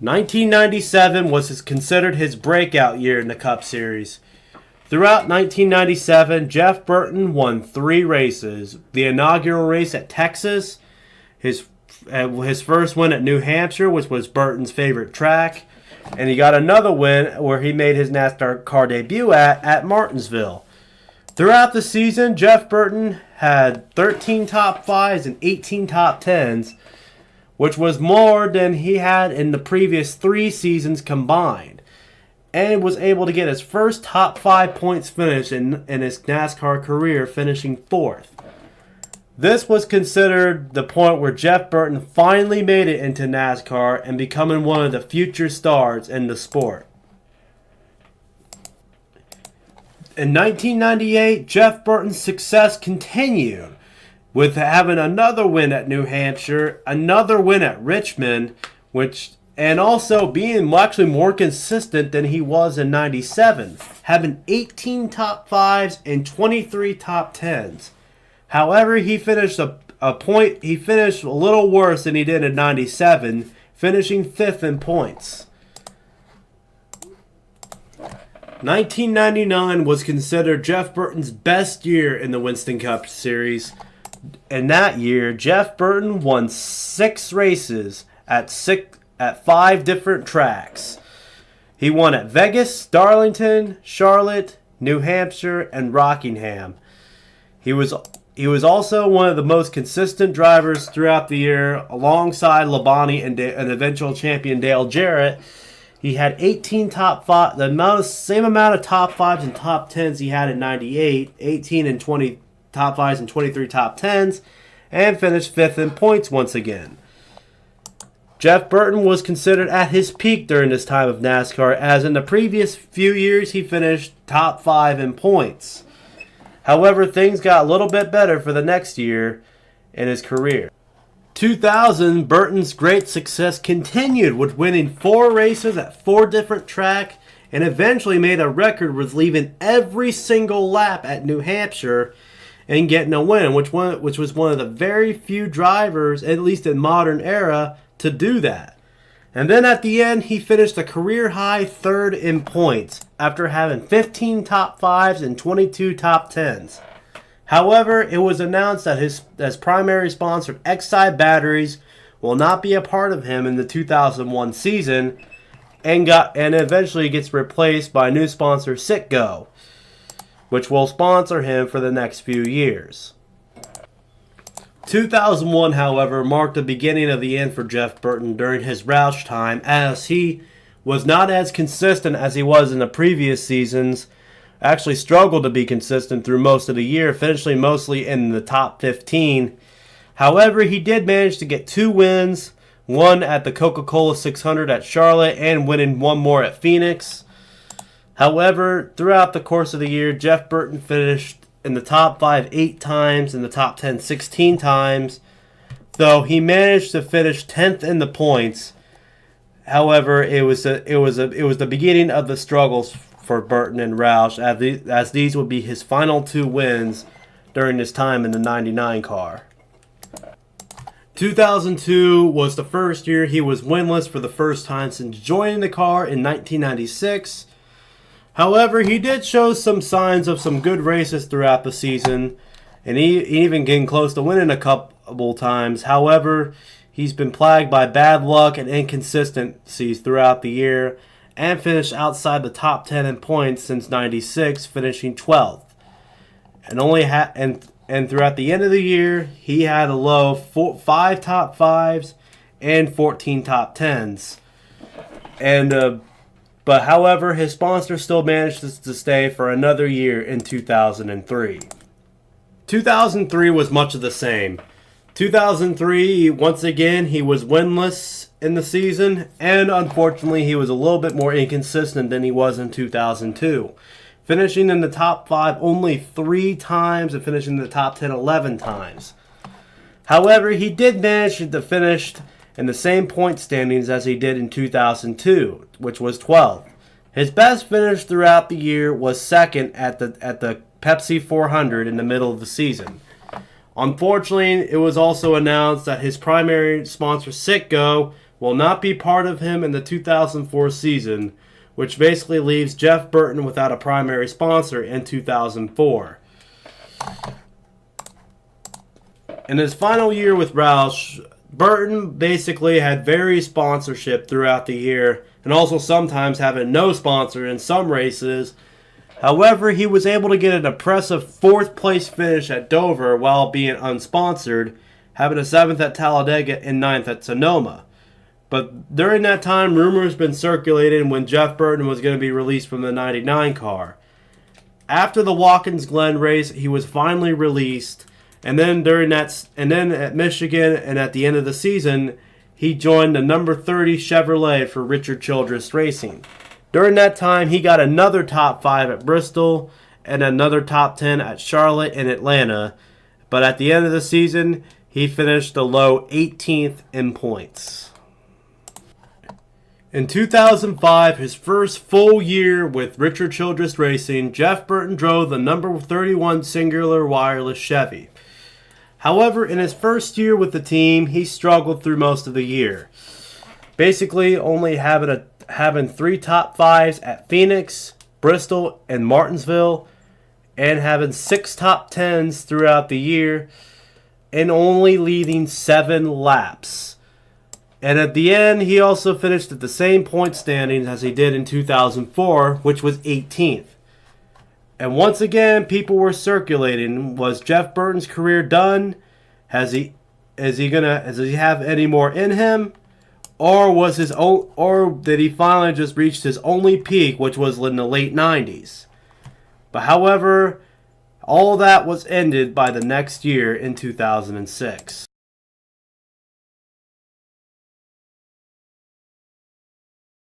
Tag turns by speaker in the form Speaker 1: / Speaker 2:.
Speaker 1: 1997 was considered his breakout year in the Cup Series. Throughout 1997, Jeff Burton won 3 races. The inaugural race at Texas, his first win at New Hampshire, which was Burton's favorite track, and he got another win where he made his NASCAR car debut at Martinsville. Throughout the season, Jeff Burton had 13 top 5s and 18 top 10s, which was more than he had in the previous 3 seasons combined, and was able to get his first top 5 points finish in his NASCAR career, finishing 4th. This was considered the point where Jeff Burton finally made it into NASCAR and becoming one of the future stars in the sport. In 1998, Jeff Burton's success continued, with having another win at New Hampshire, another win at Richmond, and also being actually more consistent than he was in 97, having 18 top 5s and 23 top 10s. However, he finished He finished a little worse than he did in 97, finishing 5th in points. 1999 was considered Jeff Burton's best year in the Winston Cup Series. In that year, Jeff Burton won 6 races at 5 different tracks. He won at Vegas, Darlington, Charlotte, New Hampshire, and Rockingham. He was also one of the most consistent drivers throughout the year, alongside Labonte and eventual champion Dale Jarrett. He had 18 top 5, same amount of top 5s and top 10s he had in 98, 18 and 20 top 5s and 23 top 10s, and finished 5th in points once again. Jeff Burton was considered at his peak during this time of NASCAR, as in the previous few years he finished top 5 in points. However, things got a little bit better for the next year in his career. 2000, Burton's great success continued with winning 4 races at 4 different tracks, and eventually made a record with leaving every single lap at New Hampshire and getting a win, which was one of the very few drivers, at least in modern era, to do that. And then at the end, he finished a career-high 3rd in points after having 15 top 5s and 22 top 10s. However, it was announced that his primary sponsor, Exide Batteries, will not be a part of him in the 2001 season, and eventually gets replaced by new sponsor Citgo, which will sponsor him for the next few years. 2001, however, marked the beginning of the end for Jeff Burton during his Roush time, as he was not as consistent as he was in the previous seasons. Actually struggled to be consistent through most of the year, finishing mostly in the top 15. However, he did manage to get 2 wins, one at the Coca-Cola 600 at Charlotte and winning one more at Phoenix. However, throughout the course of the year, Jeff Burton finished in the top 5 8 times, in the top 10 16 times, though he managed to finish 10th in the points. However, it was the beginning of the struggles for Burton and Roush, as these would be his final 2 wins during his time in the 99 car. 2002 was the first year he was winless for the first time since joining the car in 1996. However, he did show some signs of some good races throughout the season, and he even getting close to winning a couple times. However, he's been plagued by bad luck and inconsistencies throughout the year, and finished outside the top 10 in points since 96, finishing 12th. And throughout the end of the year, he had a low 5 top 5s and 14 top 10s. But however, his sponsor still managed to stay for another year in 2003. 2003 was much of the same. 2003, once again, he was winless in the season, and unfortunately, he was a little bit more inconsistent than he was in 2002. Finishing in the top 5 only 3 times and finishing in the top 10 11 times. However, he did manage to finish in the same point standings as he did in 2002, which was 12th. His best finish throughout the year was 2nd at the Pepsi 400 in the middle of the season. Unfortunately, it was also announced that his primary sponsor, Citgo, will not be part of him in the 2004 season, which basically leaves Jeff Burton without a primary sponsor in 2004. In his final year with Roush, Burton basically had various sponsorship throughout the year, and also sometimes having no sponsor in some races. However, he was able to get an impressive 4th place finish at Dover while being unsponsored, having a 7th at Talladega and 9th at Sonoma. But during that time, rumors been circulating when Jeff Burton was going to be released from the 99 car. After the Watkins Glen race, he was finally released, and then at Michigan and at the end of the season, he joined the number 30 Chevrolet for Richard Childress Racing. During that time, he got another top 5 at Bristol and another top 10 at Charlotte and Atlanta, but at the end of the season, he finished a low 18th in points. In 2005, his first full year with Richard Childress Racing, Jeff Burton drove the number 31 Singular Wireless Chevy. However, in his first year with the team, he struggled through most of the year. Basically, only having 3 top 5s at Phoenix, Bristol, and Martinsville, and having 6 top 10s throughout the year, and only leading 7 laps. And at the end, he also finished at the same point standings as he did in 2004, which was 18th. And once again, people were circulating, was Jeff Burton's career done? Does he have any more in him? Or did he finally just reach his only peak, which was in the late 90s? But however, all that was ended by the next year in 2006.